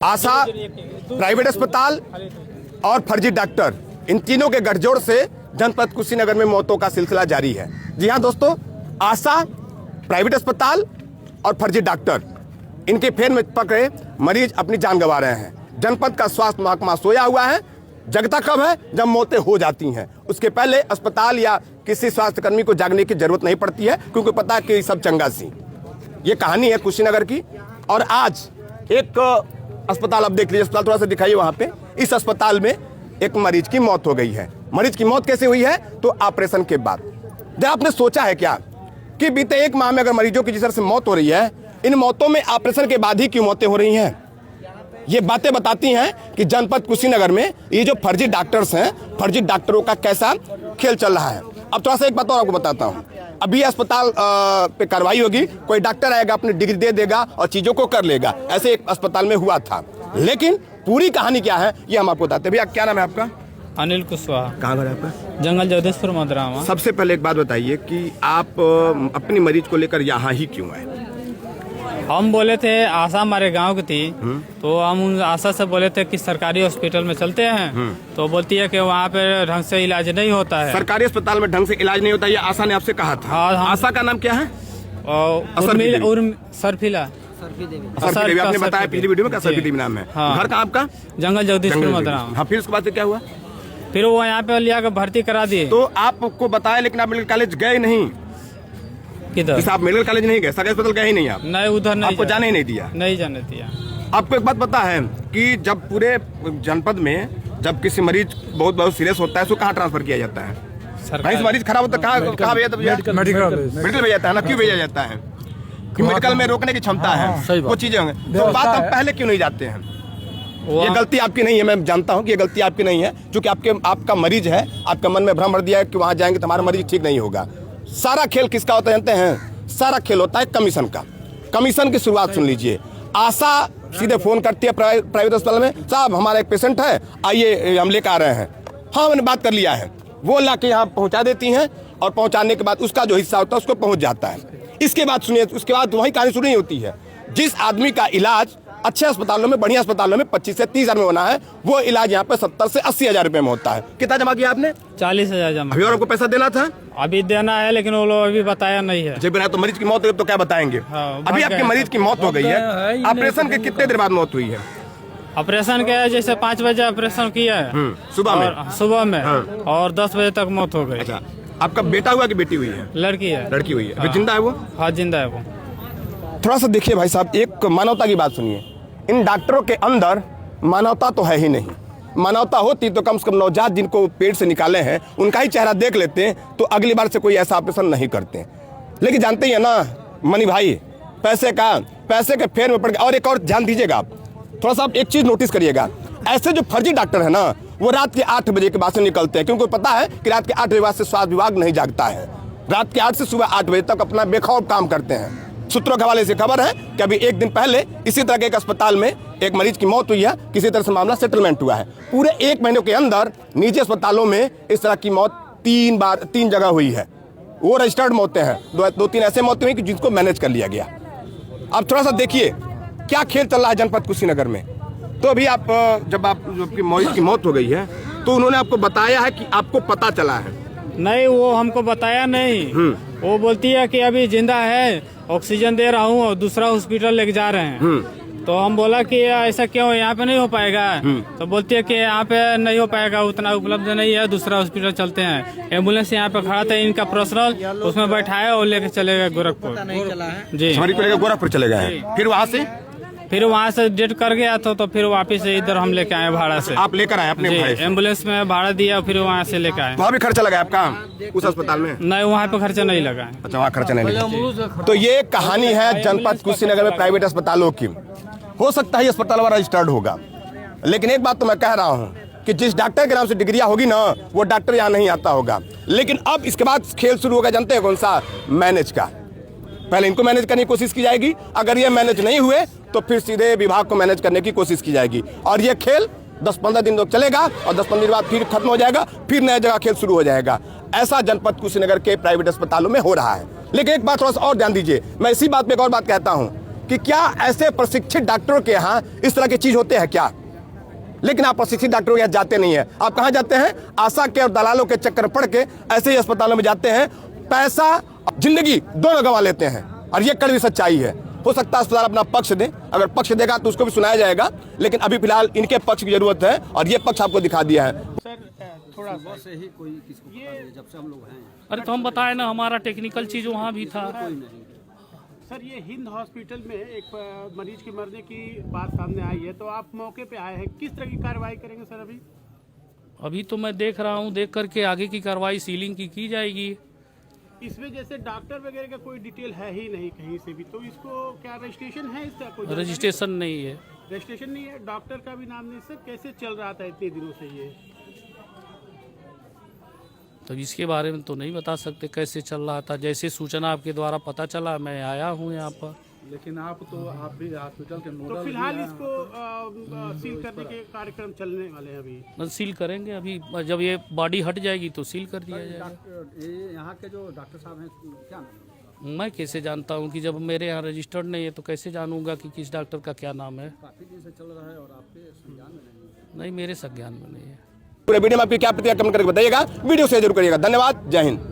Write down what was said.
आशा, private अस्पताल और फर्जी डॉक्टर, इन तीनों के गठजोड़ से जनपद कुशीनगर में मौतों का सिलसिला जारी है। जी हां दोस्तों, आशा, प्राइवेट अस्पताल और फर्जी डॉक्टर, इनके फेर में पकड़े मरीज अपनी जान गंवा रहे हैं। जनपद का स्वास्थ्य महकमा सोया हुआ है। जगता कब है? जब मौतें हो जाती हैं। उसके पहले अस्पताल या किसी स्वास्थ्य कर्मी को जागने की जरूरत नहीं पड़ती है, क्योंकि पता है कि सब चंगा सी। ये कहानी है कुशीनगर की। और आज एक अस्पताल, अब देख लीजिए, अस्पताल थोड़ा सा दिखाइए वहां पे। इस अस्पताल में एक मरीज की मौत हो गई है। मरीज की मौत कैसे हुई है? तो ऑपरेशन के बाद। जब आपने सोचा है क्या कि बीते एक माह में अगर मरीजों की जिस तरह से मौत हो रही है, इन मौतों में ऑपरेशन के बाद ही क्यों मौतें हो रही हैं? ये बातें बताती हैं कि जनपद कुशीनगर में ये जो फर्जी डॉक्टर्स हैं, फर्जी डॉक्टरों का कैसा खेल चल रहा है। अब थोड़ा सा एक बात और आपको बताता हूँ। अभी अस्पताल पे कार्रवाई होगी, कोई डॉक्टर आएगा, अपनी डिग्री दे देगा और चीजों को कर लेगा। ऐसे एक अस्पताल में हुआ था। लेकिन पूरी कहानी क्या है ये हम आपको बताते हैं। भैया क्या नाम है आपका? अनिल कुशवाहा। कहाँ घर है आपका? जंगल जगदीशपुर मदरावा। सबसे पहले एक बात बताइए कि आप अपनी मरीज को लेकर यहाँ ही क्यों आए? हम बोले थे आशा हमारे गांव की थी, तो हम उन आशा से बोले थे कि सरकारी हॉस्पिटल में चलते हैं। तो बोलती है कि वहाँ पे ढंग से इलाज नहीं होता है। सरकारी अस्पताल में ढंग से इलाज नहीं होता, ये आशा ने आपसे कहा था। हाँ, आशा का नाम क्या है? सरफिला। आपने बताया पिछली वीडियो में, सरफी देवी नाम है। घर का आपका? जंगल जगदीशपुर मदरावा। हाँ, फिर उसके बाद से क्या हुआ? फिर वो यहाँ पे लिया कर भर्ती करा दिए। तो आपको बताया, लेकिन आप मेडिकल कॉलेज गए नहीं? किधर? आप मेडिकल कॉलेज नहीं गए, सरकारी अस्पताल गए ही नहीं आप? नहीं, उधर नहीं, आपको जाने ही नहीं दिया? नहीं जाने दिया। आपको एक बात पता है कि जब पूरे जनपद में जब किसी मरीज बहुत सीरियस होता है, उसको कहाँ ट्रांसफर किया जाता है? कहीं मरीज खराब होता है कहाँ भेजा जाता है? मेडिकल भेजा जाता है ना। क्यों भेजा जाता है? कि मेडिकल में रोकने की क्षमता है, वो चीजें होंगे। तो बात आप पहले क्यों नहीं जाते हैं? ये गलती आपकी नहीं है, मैं जानता हूँ कि ये गलती आपकी नहीं है, क्योंकि आपका मरीज है, आपका मन में भ्रम भर दिया है कि वहाँ जाएंगे तो हमारा मरीज ठीक नहीं होगा। सारा खेल किसका होता है जानते हैं? सारा खेल होता है कमीशन का। कमीशन की शुरुआत सुन लीजिए। आशा सीधे फोन करती है प्राइवेट अस्पताल में, साहब हमारा एक पेशेंट है, आइए हम लेकर आ रहे हैं। हाँ, मैंने बात कर लिया है। वो ला के यहाँ पहुँचा देती हैं और पहुँचाने के बाद उसका जो हिस्सा होता है उसको पहुँच जाता है। इसके बाद सुनिए, उसके बाद वही कहानी शुरू नहीं होती है। जिस आदमी का इलाज अच्छे अस्पतालों में, बढ़िया अस्पतालों में 25 से 30 हजार में होना है, वो इलाज यहाँ पे 70 से 80 हजार रुपए में होता है। कितना जमा किया आपने? 40,000 जमा। अभी और आपको पैसा देना था? अभी देना है, लेकिन वो लोग अभी बताया नहीं है। जब तो मरीज की मौत हुई तो क्या बताएंगे? अभी आपके मरीज की मौत हो गई है। ऑपरेशन के कितने देर बाद मौत हुई है? ऑपरेशन के जैसे 5 बजे ऑपरेशन किया है सुबह में और 10 बजे तक मौत हो गई। अच्छा, आपका बेटा हुआ कि बेटी हुई है? लड़की है। लड़की हुई है। अभी जिंदा है वो? हाँ, जिंदा है वो। थोड़ा सा देखिए भाई साहब, एक मानवता की बात सुनिए। इन डॉक्टरों के अंदर मानवता तो है ही नहीं। मानवता होती तो कम से कम नवजात जिनको पेट से निकाले हैं उनका ही चेहरा देख लेते हैं, तो अगली बार से कोई ऐसा ऑपरेशन नहीं करते। लेकिन जानते ही है ना मनी भाई, पैसे के फेर में पड़ गया। और एक और ध्यान दीजिएगा आप, थोड़ा सा आप एक चीज नोटिस करिएगा। ऐसे जो फर्जी डॉक्टर है ना, वो रात के 8 बजे के बाद से निकलते हैं, क्योंकि पता है कि रात के 8 बजे बाद से स्वास्थ्य विभाग नहीं जागता है। रात के 8 से सुबह 8 बजे तक अपना बेखौफ काम करते हैं। सूत्रों के हवाले से खबर है कि अभी एक दिन पहले इसी तरह के एक अस्पताल में एक मरीज की मौत हुई है। किसी तरह से मामला सेटलमेंट हुआ है। पूरे 1 महीने के अंदर निजी अस्पतालों में इस तरह की मौत 3 जगह हुई है। वो रजिस्टर्ड मौतें हैं। 2-3 ऐसे मौतें हुई कि जिनको मैनेज कर लिया गया। अब थोड़ा सा देखिए क्या खेल चल रहा है जनपद कुशीनगर में। तो अभी आप जब आपकी मरीज की मौत हो गई है तो उन्होंने आपको बताया है कि आपको पता चला है? नहीं, वो हमको बताया नहीं। वो बोलती है कि अभी जिंदा है, ऑक्सीजन दे रहा हूँ और दूसरा हॉस्पिटल लेके जा रहे हैं। तो हम बोला कि ऐसा क्यों, यहाँ पे नहीं हो पाएगा? तो बोलती है कि यहाँ पे नहीं हो पाएगा, उतना उपलब्ध नहीं है, दूसरा हॉस्पिटल चलते हैं। एम्बुलेंस यहाँ पे खड़ा था, इनका पर्सनल, उसमें बैठाया और लेके चले गए गोरखपुर। जी, गोरखपुर चले गए। फिर वहाँ से डेट कर गया तो फिर वापिस इधर हम लेके आए भाड़ा से। आप लेकर आए अपने भाई से? एम्बुलेंस में भाड़ा दिया, फिर वहाँ से लेकर आए। वहाँ भी खर्चा लगा आपका उस अस्पताल में? नहीं, वहाँ पे खर्चा नहीं लगा। अच्छा, वहाँ खर्चा नहीं लगा। तो ये कहानी है जनपद कुशीनगर में प्राइवेट अस्पतालों की। हो सकता है अस्पताल वाला रजिस्टर्ड होगा, लेकिन एक बात तो मैं कह रहा हूँ कि जिस डॉक्टर के नाम से डिग्रियां होगी ना, वो डॉक्टर यहाँ नहीं आता होगा। लेकिन अब इसके बाद खेल शुरू होगा, जानते हैं कौन सा? मैनेज का। पहले इनको मैनेज करने की कोशिश की जाएगी। अगर ये मैनेज नहीं हुए तो फिर सीधे विभाग को मैनेज करने की कोशिश की जाएगी। और ये खेल 10-15 दिन तक चलेगा और 10-15 दिन बाद फिर खत्म हो जाएगा, फिर नया जगह खेल शुरू हो जाएगा। ऐसा जनपद कुशीनगर के प्राइवेट अस्पतालों में हो रहा है। लेकिन एक बात थोड़ा सा और ध्यान दीजिए। मैं इसी बात पे एक और बात कहता हूँ कि क्या ऐसे प्रशिक्षित डॉक्टरों के यहाँ इस तरह की चीज होते हैं क्या। लेकिन आप प्रशिक्षित डॉक्टरों के यहाँ जाते नहीं है। आप कहाँ जाते हैं? आशा के और दलालों के चक्कर पड़ के ऐसे ही अस्पतालों में जाते हैं, पैसा जिंदगी दोनों गंवा लेते हैं। और ये कड़वी सच्चाई है। हो सकता है अस्पताल अपना पक्ष दे, अगर पक्ष देगा तो उसको भी सुनाया जाएगा, लेकिन अभी फिलहाल इनके पक्ष की जरूरत है और ये पक्ष आपको दिखा दिया है। सर थोड़ा सा से ही कोई किसको पता है जब से हम लोग हैं। अरे तो हम बताए ना, हमारा टेक्निकल चीज वहाँ भी था। सर ये हिंद हॉस्पिटल में एक मरीज के मरने की बात सामने आई है, तो आप मौके पे आए हैं, किस तरह की कार्रवाई करेंगे सर? अभी तो मैं देख रहा हूँ, देख करके आगे की कार्रवाई सीलिंग की जाएगी। इसमें जैसे डॉक्टर वगैरह का कोई डिटेल है ही नहीं कहीं से भी, तो इसको क्या रजिस्ट्रेशन है इसका? कोई रजिस्ट्रेशन नहीं है। रजिस्ट्रेशन नहीं है, डॉक्टर का भी नाम नहीं। सर कैसे चल रहा था इतने दिनों से ये? तो इसके बारे में तो नहीं बता सकते कैसे चल रहा था। जैसे सूचना आपके द्वारा पता चला मैं आया हूँ यहाँ पर। लेकिन आप भी हॉस्पिटल के तो नोडल फिलहाल इसको सील करने के कार्यक्रम चलने वाले हैं अभी। बस सील करेंगे अभी, जब ये बॉडी हट जाएगी तो सील कर दिया जाएगा। ये यहाँ के जो डॉक्टर साहब हैं क्या नाम है? मैं कैसे जानता हूँ कि जब मेरे यहाँ रजिस्टर्ड नहीं है तो कैसे जानूंगा कि किस डॉक्टर का क्या नाम है? काफी दिन से चल रहा है और आपके संज्ञान में नहीं है। नहीं, मेरे संज्ञान में नहीं है। पूरे वीडियो में आपकी क्या प्रतिक्रिया कमेंट करके बताइएगा, वीडियो शेयर जरूर करिएगा। धन्यवाद, जय हिंद।